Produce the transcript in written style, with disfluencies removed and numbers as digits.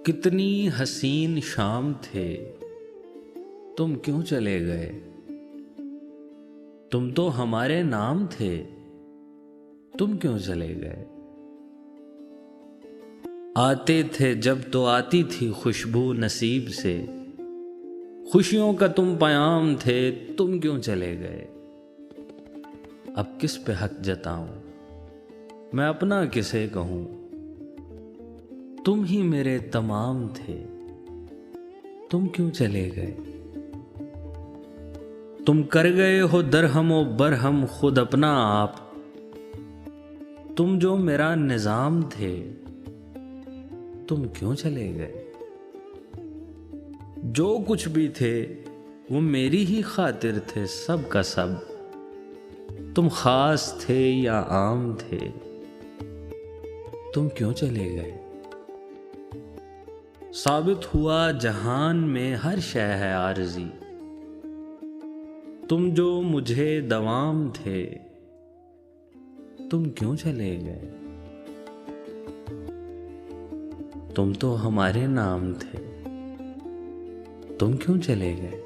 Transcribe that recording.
कितनी हसीन शाम थे, तुम क्यों चले गए। तुम तो हमारे नाम थे, तुम क्यों चले गए। आते थे जब तो आती थी खुशबू नसीब से, खुशियों का तुम पयाम थे, तुम क्यों चले गए। अब किस पे हक जताऊं, मैं अपना किसे कहूं, तुम ही मेरे तमाम थे, तुम क्यों चले गए। तुम कर गए हो दरहमो बरहम खुद अपना आप, तुम जो मेरा निजाम थे, तुम क्यों चले गए। जो कुछ भी थे वो मेरी ही खातिर थे, सब का सब, तुम खास थे या आम थे, तुम क्यों चले गए। साबित हुआ जहान में हर शय है आरज़ी, तुम जो मुझे दवाम थे, तुम क्यों चले गए। तुम तो हमारे नाम थे, तुम क्यों चले गए।